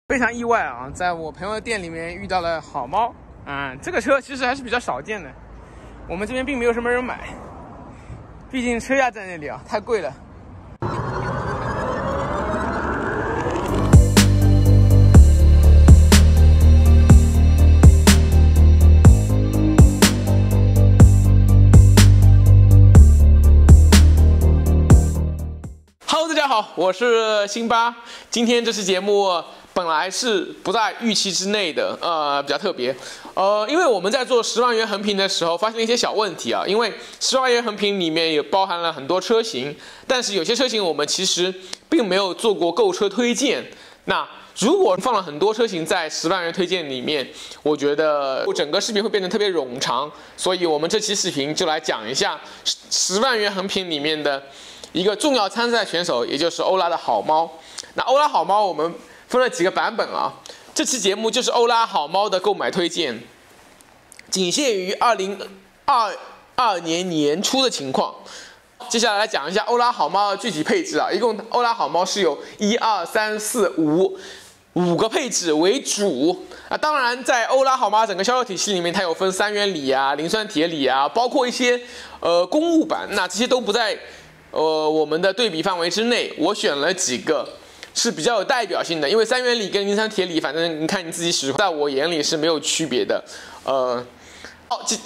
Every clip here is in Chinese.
非常意外啊，在我朋友的店里面遇到了好猫啊，这个车其实还是比较少见的，我们这边并没有什么人买，毕竟车价在那里啊，太贵了。Hello， 大家好，我是辛巴，今天这期节目本来是不在预期之内的，比较特别，因为我们在做10万元横屏的时候发现了一些小问题啊，因为10万元横屏里面也包含了很多车型，但是有些车型我们其实并没有做过购车推荐。那如果放了很多车型在10万元推荐里面，我觉得整个视频会变得特别冗长，所以我们这期视频就来讲一下10万元横屏里面的一个重要参赛选手，也就是欧拉的好猫。那欧拉好猫我们分了几个版本啊，这期节目就是欧拉好猫的购买推荐，仅限于2022年年初的情况。接下来来讲一下欧拉好猫的具体配置啊，一共欧拉好猫是有1、2、3、4、5个配置为主啊。当然，在欧拉好猫整个销售体系里面，它有分3元锂啊、磷酸铁锂啊，包括一些公务版，那这些都不在我们的对比范围之内。我选了几个是比较有代表性的，因为3元锂跟磷酸铁锂，反正你看你自己使用，在我眼里是没有区别的。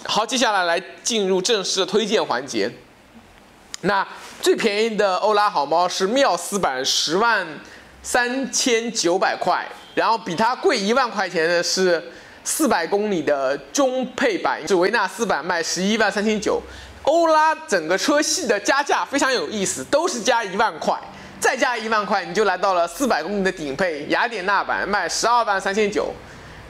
好，接下来来进入正式的推荐环节。那最便宜的欧拉好猫是缪斯版，103900块，然后比它贵1万块钱的是400公里的中配版，是维纳斯版，卖113900。欧拉整个车系的加价非常有意思，都是加1万块，再加1万块，你就来到了400公里的顶配雅典娜版，卖123900，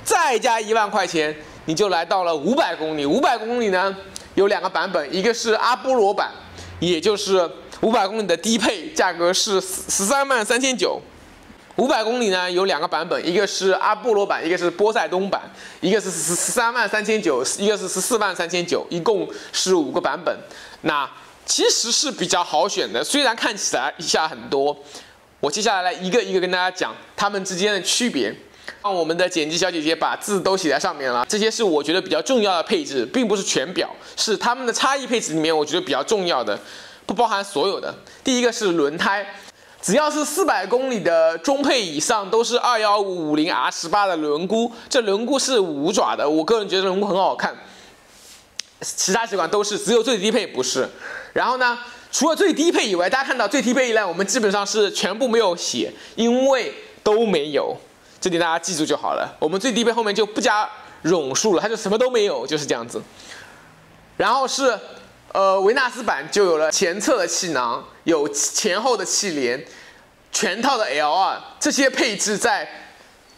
再加1万块钱，你就来到了500公里。500公里呢有2个版本，一个是阿波罗版，也就是500公里的低配，价格是133900。500公里呢有2个版本，一个是阿波罗版，一个是波塞冬版，一个是133900，一个是143900，一共是5个版本。那其实是比较好选的，虽然看起来一下很多，我接下来一个一个跟大家讲它们之间的区别。让我们的剪辑小姐姐把字都写在上面了，这些是我觉得比较重要的配置，并不是全表，是它们的差异配置里面我觉得比较重要的，不包含所有的。第一个是轮胎，只要是400公里的中配以上都是21550 R18的轮毂，这轮毂是5爪的，我个人觉得轮毂很好看，其他几款都是，只有最低配不是。然后呢，除了最低配以外，大家看到最低配一栏我们基本上是全部没有写，因为都没有，这点大家记住就好了。我们最低配后面就不加冗述了，它就什么都没有，就是这样子。然后是维纳斯版就有了前侧的气囊，有前后的气帘，全套的 L2， 这些配置在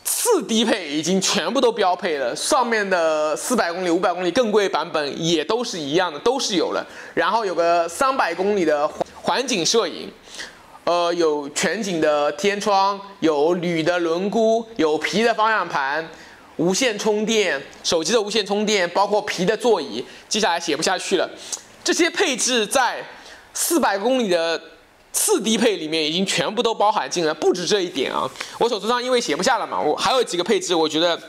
次低配已经全部都标配了，上面的400公里、500公里更贵版本也都是一样的，都是有了。然后有个300公里的环景摄影，有全景的天窗，有铝的轮毂，有皮的方向盘，无线充电，手机的无线充电，包括皮的座椅。接下来写不下去了，这些配置在400公里的次低配里面已经全部都包含进来，不止这一点啊。我手头上因为写不下了嘛，我还有几个配置，我觉得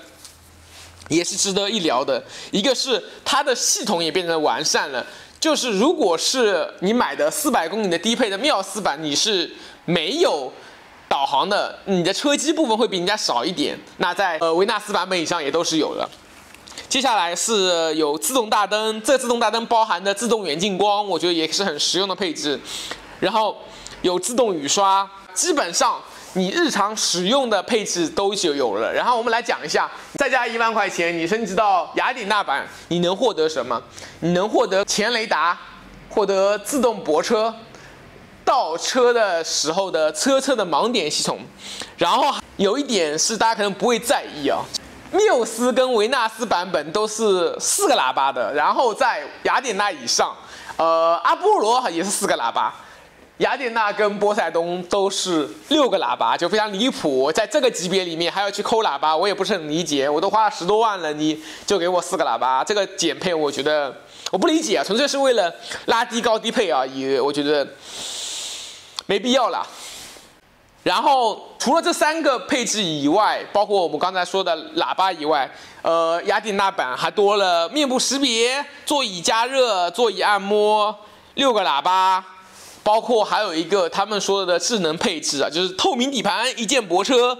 也是值得一聊的。一个是它的系统也变得完善了，就是如果是你买的400公里的低配的缪斯版，你是没有导航的，你的车机部分会比人家少一点。那在维纳斯版本以上也都是有的。接下来是有自动大灯，这自动大灯包含的自动远近光，我觉得也是很实用的配置。然后有自动雨刷，基本上你日常使用的配置都就有了。然后我们来讲一下，再加1万块钱，你升级到雅典娜版，你能获得什么？你能获得前雷达，获得自动泊车，倒车的时候的车侧的盲点系统。然后有一点是大家可能不会在意啊，缪斯跟维纳斯版本都是4个喇叭的，然后在雅典娜以上，阿波罗也是4个喇叭。雅典娜跟波塞冬都是6个喇叭，就非常离谱。在这个级别里面还要去抠喇叭，我也不是很理解。我都花了10多万了，你就给我4个喇叭，这个减配我觉得我不理解啊，纯粹是为了拉低高低配而已，我觉得没必要啦。然后除了这3个配置以外，包括我们刚才说的喇叭以外，雅典娜版还多了面部识别、座椅加热、座椅按摩、6个喇叭，包括还有一个他们说的智能配置啊，就是透明底盘、一键泊车、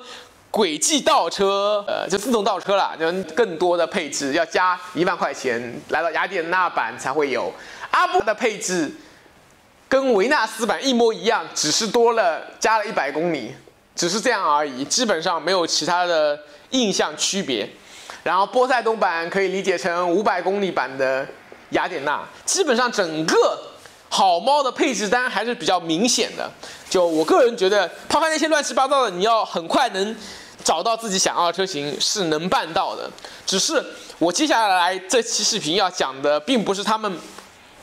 轨迹倒车，就自动倒车了，就更多的配置要加1万块钱，来到雅典娜版才会有。阿波罗的配置跟维纳斯版一模一样，只是加了100公里，只是这样而已，基本上没有其他的印象区别。然后波塞冬版可以理解成500公里版的雅典娜，基本上整个好猫的配置单还是比较明显的。就我个人觉得，抛开那些乱七八糟的，你要很快能找到自己想要的车型是能办到的。只是我接下来这期视频要讲的，并不是他们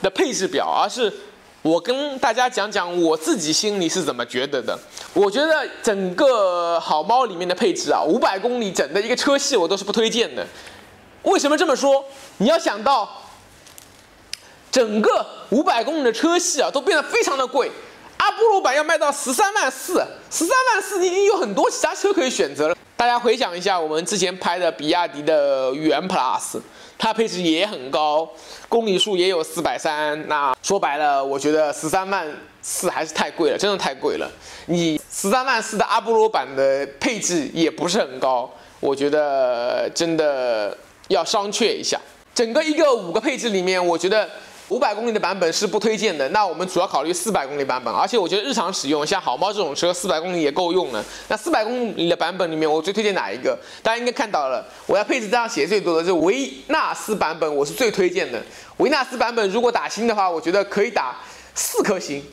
的配置表，而是我跟大家讲讲我自己心里是怎么觉得的。我觉得整个好猫里面的配置啊，500公里整的一个车系我都是不推荐的。为什么这么说？你要想到整个500公里的车系啊，都变得非常的贵。阿波罗版要卖到13万4，13万4，你已经有很多其他车可以选择了。大家回想一下，我们之前拍的比亚迪的元 Plus， 它配置也很高，公里数也有430。那说白了，我觉得13万4还是太贵了，真的太贵了。你13万4的阿波罗版的配置也不是很高，我觉得真的要商榷一下。整个5个配置里面，我觉得500公里的版本是不推荐的，那我们主要考虑400公里版本，而且我觉得日常使用，像好猫这种车，400公里也够用了。那400公里的版本里面，我最推荐哪一个？大家应该看到了，我在配置单上写最多的就是维纳斯版本，我是最推荐的。维纳斯版本如果打星的话，我觉得可以打4颗星，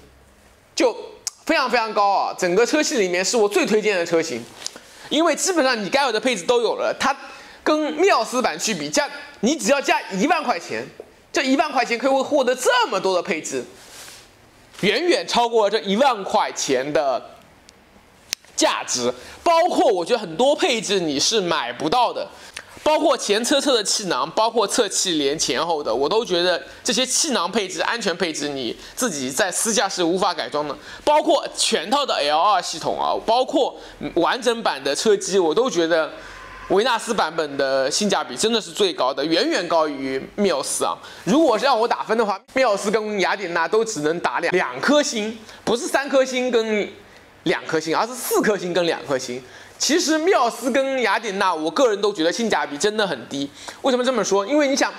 就非常非常高啊！整个车系里面是我最推荐的车型，因为基本上你该有的配置都有了。它跟缪斯版去比，你只要加1万块钱。这1万块钱可以获得这么多的配置，远远超过这1万块钱的价值。包括我觉得很多配置你是买不到的，包括前侧的气囊，包括侧气帘前后的，我都觉得这些气囊配置、安全配置你自己在私家是无法改装的。包括全套的 L2 系统啊，包括完整版的车机，我都觉得维纳斯版本的性价比真的是最高的，远远高于缪斯啊！如果是让我打分的话，缪斯跟雅典娜都只能打2颗星，不是3颗星跟2颗星，而是4颗星跟2颗星。其实缪斯跟雅典娜，我个人都觉得性价比真的很低。为什么这么说？因为你想，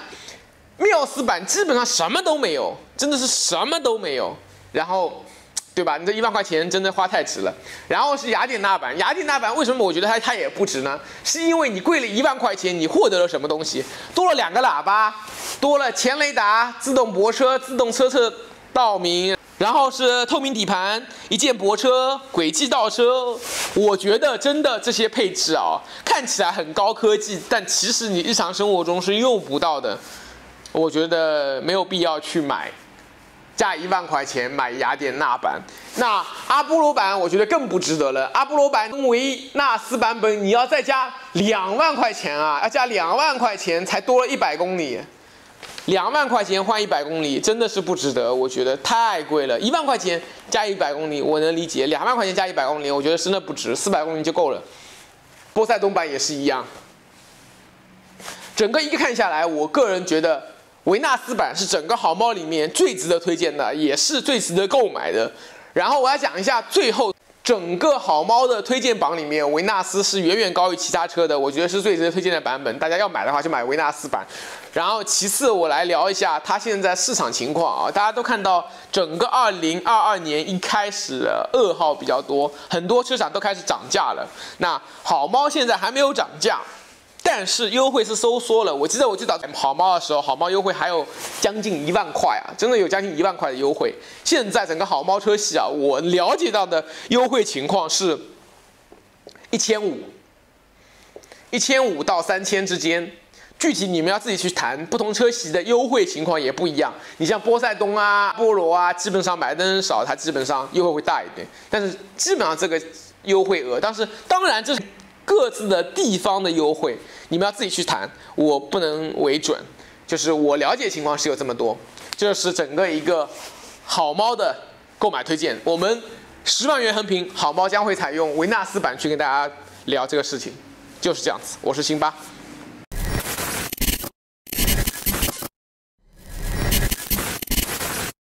缪斯版基本上什么都没有，真的是什么都没有。然后，对吧？你这1万块钱真的花太值了。然后是雅典娜版，雅典娜版为什么我觉得它也不值呢？是因为你贵了1万块钱，你获得了什么东西？多了2个喇叭，多了前雷达、自动泊车、自动车侧照明，然后是透明底盘、一键泊车、轨迹倒车。我觉得真的这些配置啊，看起来很高科技，但其实你日常生活中是用不到的。我觉得没有必要去买。加1万块钱买雅典娜版，那阿波罗版我觉得更不值得了。阿波罗版跟维纳斯版本你要再加2万块钱啊，要加2万块钱才多了100公里，2万块钱换100公里真的是不值得，我觉得太贵了。1万块钱加100公里我能理解，2万块钱加100公里我觉得真的不值，400公里就够了。波塞冬版也是一样。整个一个看下来，我个人觉得维纳斯版是整个好猫里面最值得推荐的，也是最值得购买的。然后我要讲一下，最后整个好猫的推荐榜里面，维纳斯是远远高于其他车的，我觉得是最值得推荐的版本。大家要买的话就买维纳斯版。然后其次我来聊一下它现在市场情况啊，大家都看到整个2022年一开始噩耗比较多，很多车厂都开始涨价了。那好猫现在还没有涨价。但是优惠是收缩了。我记得我最早好猫的时候，好猫优惠还有将近1万块啊，真的有将近1万块的优惠。现在整个好猫车系啊，我了解到的优惠情况是1500到3000之间。具体你们要自己去谈，不同车系的优惠情况也不一样。你像波塞冬啊、波罗啊，基本上买的人少，它基本上优惠会大一点。但是基本上这个优惠额，但是当然这是各自的地方的优惠，你们要自己去谈，我不能为准。就是我了解情况是有这么多，这是整个一个好猫的购买推荐。我们10万元横屏，好猫将会采用维纳斯版去跟大家聊这个事情，就是这样子。我是辛巴。